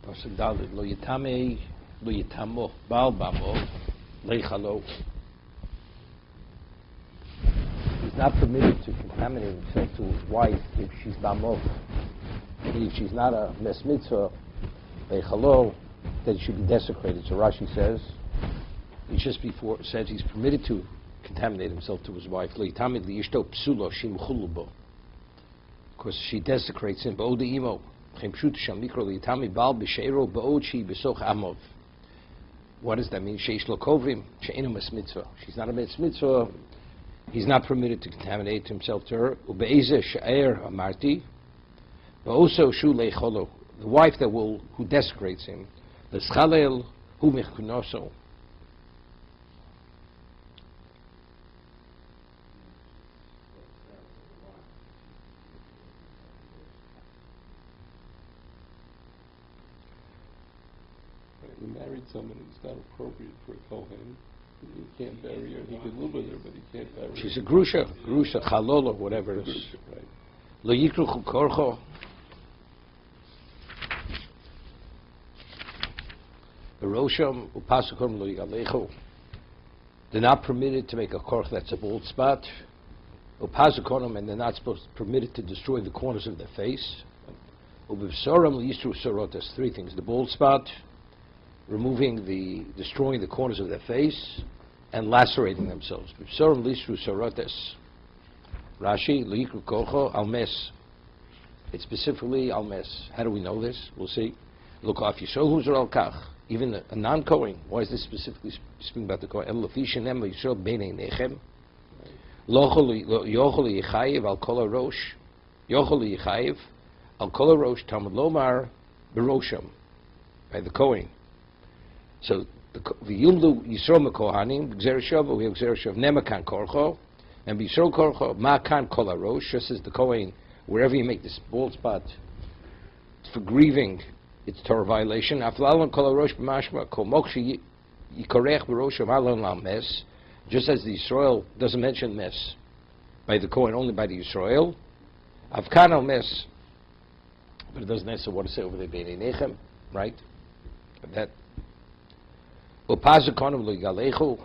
Pasuk Dalet, lo yitame, lo yitamo, bal bamo, leichalo. He's not permitted to contaminate himself to his wife if she's bamo. If she's not a mes mitzvah, leichalo, then she should be desecrated. So Rashi says, he just before says he's permitted to contaminate himself to his wife. Lo yitame liishto psulo shimchulu bo. Because she desecrates him. What does that mean? She's not a mitzvah. He's not permitted to contaminate himself to her. The wife who desecrates him. He married someone who's not appropriate for a Kohen. He can't bury her. He can live with her, but he can't bury her. She's a grusha, chalol, whatever it is. Lo yikru korcho. Rosham upasukom lo yigalechu. They're not permitted to make a korch that's a bald spot. Upasukonim, and they're not permitted to destroy the corners of their face. Ubivsoram yisru sorotas. Three things: the bald spot, destroying the corners of their face, and lacerating themselves. Bivsoram yisru sorotas. Rashi loyikru korcho almes. It's specifically almes. How do we know this? We'll see. Look off Yisrael al kach. Even a non-Kohen. Why is this specifically speaking about the Kohen? El lefishenem Yisrael beinei nechem. Yochel yichayev al kol harosh. Yochel yichayev al kol harosh Talmud lomar berosham. By the Kohen. So the Yumlu Yisrael mekohanim Gzer Shava. We have Gzer Shava nemakan korcho, and Yisrael korcho makan kol harosh. Just as the Kohen, wherever you make this bald spot, it's for grieving. It's Torah violation. Just as the Yisrael doesn't mention mes by the Kohen, only by the Yisrael. Avkan mes, but it doesn't answer what to say over there. Beinei nechem, right? That. Upazukonim lo yigalechu.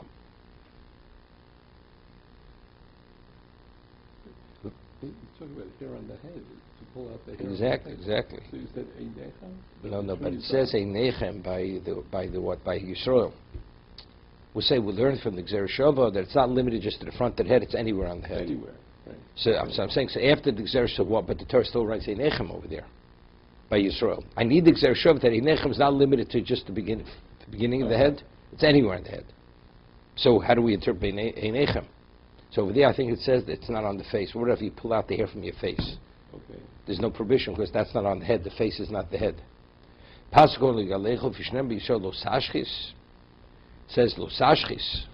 He's talking about hair on the head. To pull out the hair. Exactly. So you said Einechem? No, but it says Einechem by Yisrael. We say we learn from the Gzer Shava that it's not limited just to the front of the head; it's anywhere on the head. Anywhere, right? So I'm saying after the Gzer Shava, but the Torah still writes Einechem over there by Yisrael. I need the Gzer Shava that Einechem is not limited to just the beginning of the head; it's anywhere in the head. So how do we interpret Einechem? So over there, I think it says that it's not on the face. What if you pull out the hair from your face? Okay. There's no prohibition because that's not on the head. The face is not the head. Says lo sashchis.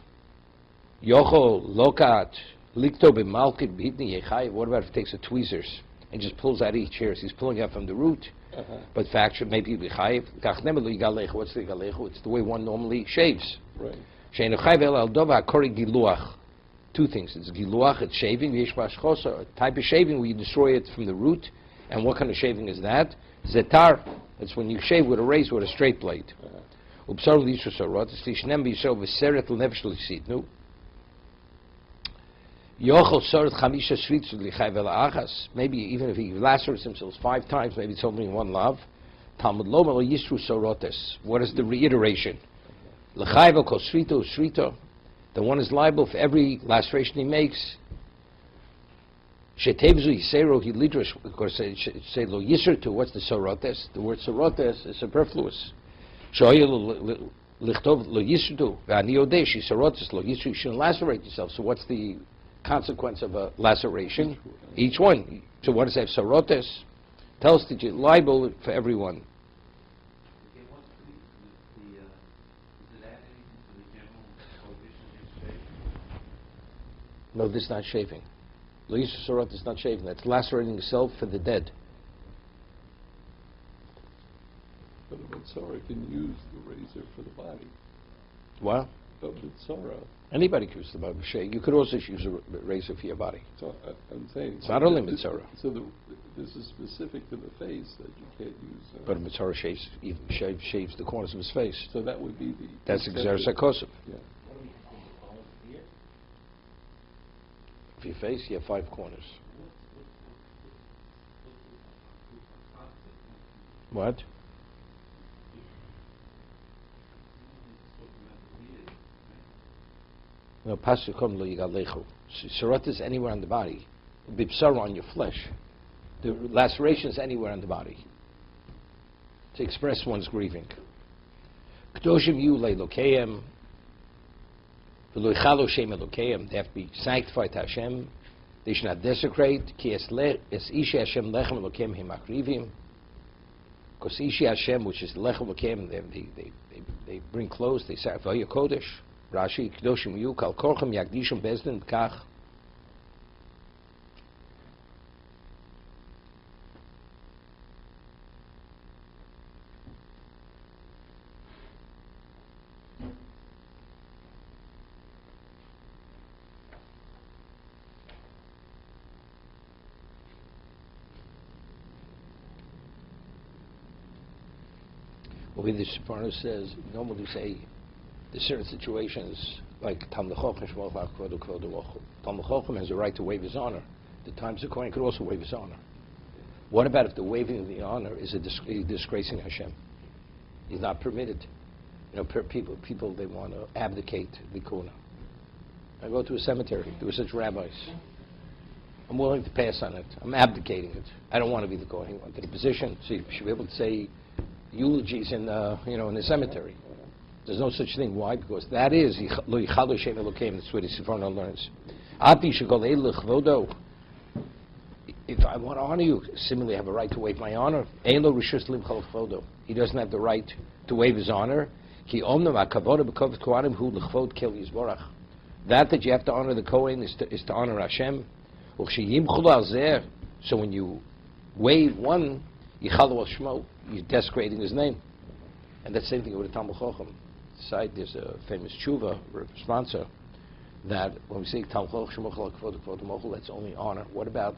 Yocho lokat likto b'malkit b'hitni yechai. What about if he takes a tweezers and just pulls out each hair? So he's pulling out from the root. But factually, maybe b'chayiv. What's the yigalechu? It's the way one normally shaves. Right. She'enu chayv el al dova hakori giluach. Two things. It's giluach, it's shaving, a type of shaving where you destroy it from the root. And what kind of shaving is that? Zetar. That's when you shave with a razor with a straight blade. Maybe even if he lacerates himself 5 times, maybe it's only one love. Talmud lomar yisru sorotes. What is the reiteration? The one is liable for every laceration he makes. Of course, say lo yisr to. What's the sorotes? The word sorotes is superfluous. Lo yisr to. Sorotes lo yisr. You shouldn't lacerate yourself. So what's the consequence of a laceration? Each one. So what does that have? Sorotes tells that you're liable for everyone. No, this is not shaving. Lo yisur sorot is not shaving. That's lacerating yourself for the dead. But a Matzora can use the razor for the body. What? Mitzora. Anybody can use the Bible shave. You could also use a razor for your body. So I'm saying... It's not only Mitzora. So this is specific to the face that you can't use... But a Mitzora shaves the corners of his face. So that would be the... That's Xeris HaKosov. Yeah. For your face, you have 5 corners. What? No, Pasukom lo yigalechu. Surat is anywhere on the body. Bipsara on your flesh. The laceration is anywhere on the body. To express one's grieving. K'doshim yu le'elokeim. V'lo yichalo shem elokeim. They have to be sanctified to Hashem. They should not desecrate. Ki es ishi Hashem lechem elokeim him akrivim. Because ishi Hashem, which is lechem elokeim, they bring clothes. They sacrifice kodesh. Rashi, Kedoshim yu, kal korchem yagdishim bezdin b'kach. Well, the Sephara says, normally say, there's certain situations like Talmid Chochem Shmol Kvodo Kvodo Lochu. Talmid Chochem has a right to waive his honor. The Times of Kohen could also waive his honor. What about if the waiving of the honor is disgracing Hashem? He's not permitted. You know, people they want to abdicate the kuna. I go to a cemetery. There were such rabbis. I'm willing to pass on it. I'm abdicating it. I don't want to be the Kohen. He wanted a position, so you should be able to say eulogies in in the cemetery. There's no such thing. Why? Because that is lo yichalo shem elokeim. That's what the Sephara learns. If I want to honor you, similarly, I have a right to waive my honor. He doesn't have the right to waive his honor. That you have to honor the Kohen is to honor Hashem. So when you waive one, you're desecrating his name. And that's the same thing with the Talmid Chochem. Side, there's a famous tshuva sponsor that when we say Talmid Chochem, that's only honor. What about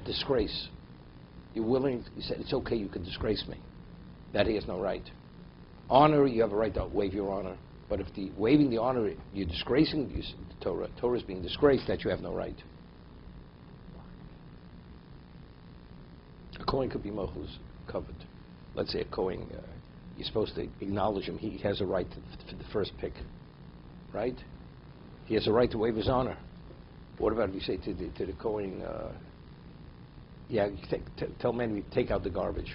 disgrace? You're willing, you said, it's okay, you can disgrace me. That he has no right. Honor, you have a right to waive your honor. But if waiving the honor, you're disgracing the Torah. Torah is being disgraced, that you have no right. A Kohen could be mochus covered. Let's say a Kohen, you're supposed to acknowledge him. He has a right to the first pick, right? He has a right to waive his honor. What about if you say to the Kohen, tell men we take out the garbage.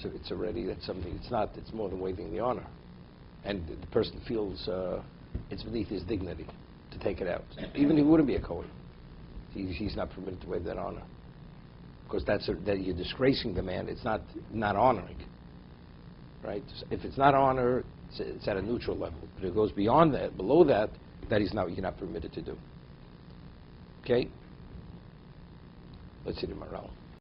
So it's already, that's something, it's more than waiving the honor. And the person feels it's beneath his dignity to take it out. Even if he wouldn't be a Kohen. He's not permitted to waive that honor. Because that you're disgracing the man, it's not honoring. Right? If it's not honor, it's at a neutral level. But if it goes beyond that, below that, you're not permitted to do. Okay? Let's see the morale.